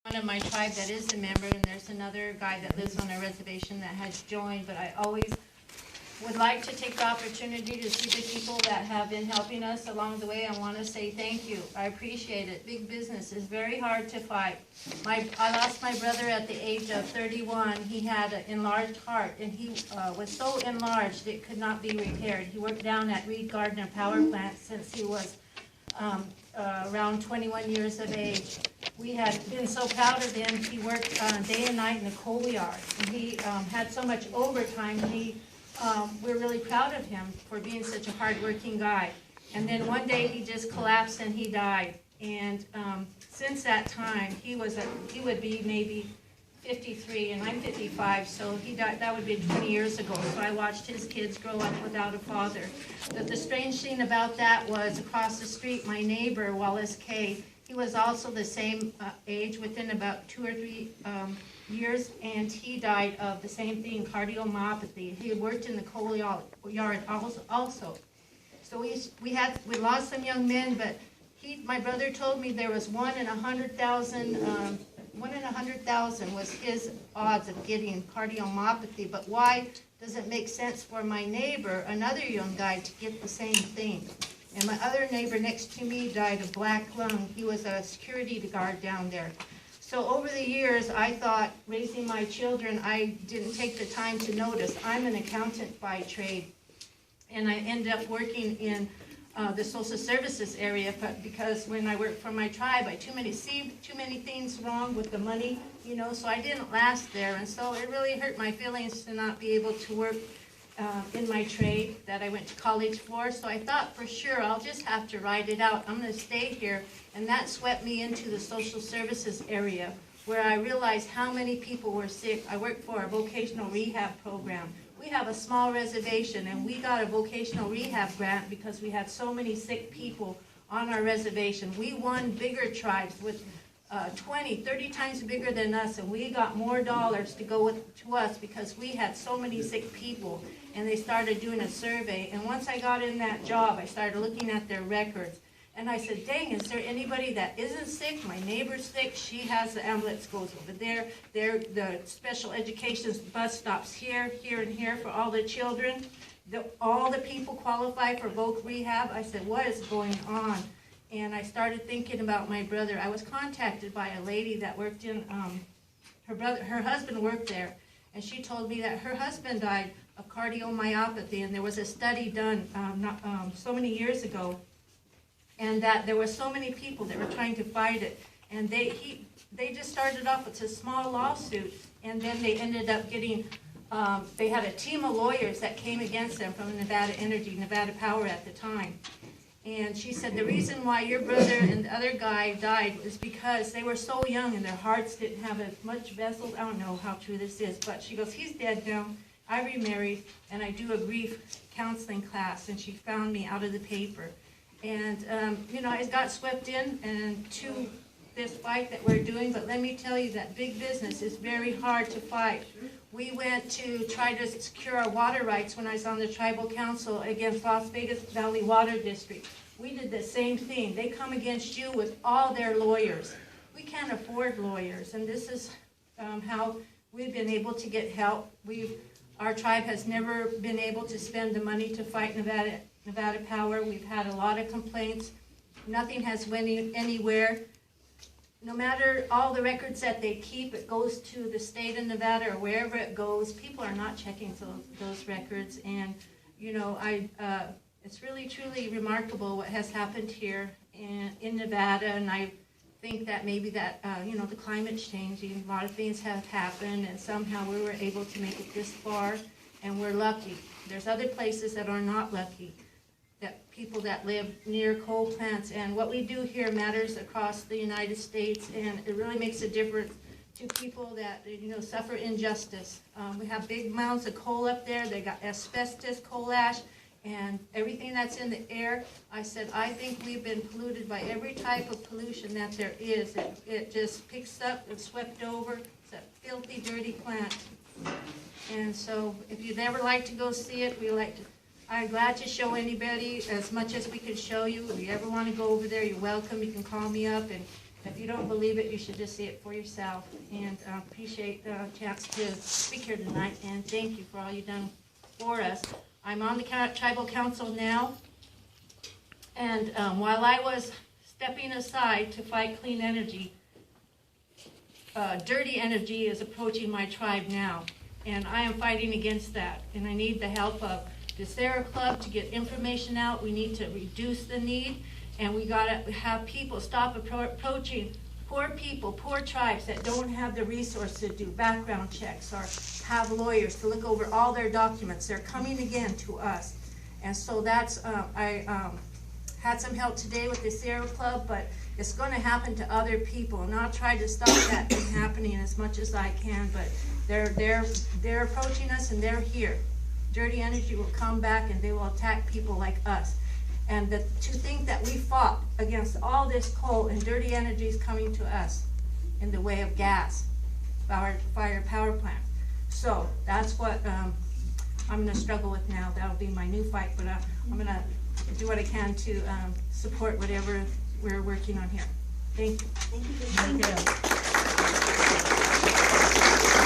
one of my tribe that is a member, and there's another guy that lives on a reservation that has joined, but I always would like to take the opportunity to see the people that have been helping us along the way. I want to say thank you. I appreciate it. Big business is very hard to fight. I lost my brother at the age of 31. He had an enlarged heart, and he was so enlarged it could not be repaired. He worked down at Reed Gardner Power Plant since he was around 21 years of age. We had been so proud of him. He worked day and night in the coal yard, and he had so much overtime. We're really proud of him for being such a hard-working guy. And then one day he just collapsed and he died. And since that time, he would be maybe 53, and I'm 55, so he died. That would be 20 years ago. So I watched his kids grow up without a father. But the strange thing about that was across the street, my neighbor, Wallace Kay, he was also the same age, within about 2 or 3 years, and he died of the same thing, cardiomyopathy. He had worked in the coal yard also. So we lost some young men, but my brother told me there was 1 in 100,000. 1 in 100,000 was his odds of getting cardiomyopathy. But why does it make sense for my neighbor, another young guy, to get the same thing? And my other neighbor next to me died of black lung. He was a security guard down there. So over the years, I thought, raising my children, I didn't take the time to notice. I'm an accountant by trade, and I ended up working in the social services area, but because when I worked for my tribe, I see too many things wrong with the money, so I didn't last there. And so it really hurt my feelings to not be able to work in my trade that I went to college for. So I thought, for sure, I'll just have to ride it out. I'm going to stay here. And that swept me into the social services area, where I realized how many people were sick. I worked for a vocational rehab program. We have a small reservation, and we got a vocational rehab grant because we had so many sick people on our reservation. We won bigger tribes with 20, 30 times bigger than us, and we got more dollars to go to us because we had so many sick people. And they started doing a survey, and once I got in that job, I started looking at their records. And I said, dang, is there anybody that isn't sick? My neighbor's sick. She has the ambulance goes over there. The special education bus stops here, here, and here for all the children. All the people qualify for voc rehab. I said, what is going on? And I started thinking about my brother. I was contacted by a lady that worked in, her husband worked there. And she told me that her husband died of cardiomyopathy. And there was a study done so many years ago, and that there were so many people that were trying to fight it. And they just started off with a small lawsuit, and then they ended up getting, they had a team of lawyers that came against them from Nevada Energy, Nevada Power at the time. And she said, the reason why your brother and the other guy died was because they were so young and their hearts didn't have as much vessels. I don't know how true this is, but she goes, he's dead now. I remarried, and I do a grief counseling class, and she found me out of the paper. And, I got swept in to this fight that we're doing, but let me tell you that big business is very hard to fight. We went to try to secure our water rights when I was on the Tribal Council against Las Vegas Valley Water District. We did the same thing. They come against you with all their lawyers. We can't afford lawyers, and this is how we've been able to get help. Our tribe has never been able to spend the money to fight Nevada Power. We've had a lot of complaints. Nothing has went anywhere. No matter all the records that they keep, it goes to the state of Nevada or wherever it goes. People are not checking those records, and it's really truly remarkable what has happened here in Nevada. And I think that maybe that the climate's changing. A lot of things have happened, and somehow we were able to make it this far, and we're lucky. There's other places that are not lucky, that people that live near coal plants, and what we do here matters across the United States, and it really makes a difference to people that suffer injustice. We have big mounds of coal up there. They got asbestos, coal ash, and everything that's in the air. I said, I think we've been polluted by every type of pollution that there is. It just picks up and swept over. It's a filthy, dirty plant. And so if you'd ever like to go see it, I'm glad to show anybody as much as we can show you. If you ever want to go over there, you're welcome. You can call me up, and If you don't believe it, you should just see it for yourself. And appreciate the chance to speak here tonight, and thank you for all you've done for us. I'm on the Tribal Council now, and while I was stepping aside to fight clean energy, dirty energy is approaching my tribe now, and I am fighting against that. And I need the help of the Sarah Club to get information out. We need to reduce the need, and we gotta have people stop approaching poor people, poor tribes that don't have the resource to do background checks or have lawyers to look over all their documents. They're coming again to us. And so that's, I had some help today with the Sierra Club, but it's going to happen to other people. And I'll try to stop that from happening as much as I can, but they're approaching us, and they're here. Dirty energy will come back, and they will attack people like us. And to think that we fought against all this coal and dirty energies coming to us in the way of gas, power plants. So that's what I'm going to struggle with now. That'll be my new fight, but I'm going to do what I can to support whatever we're working on here. Thank you. Thank you. Thank you.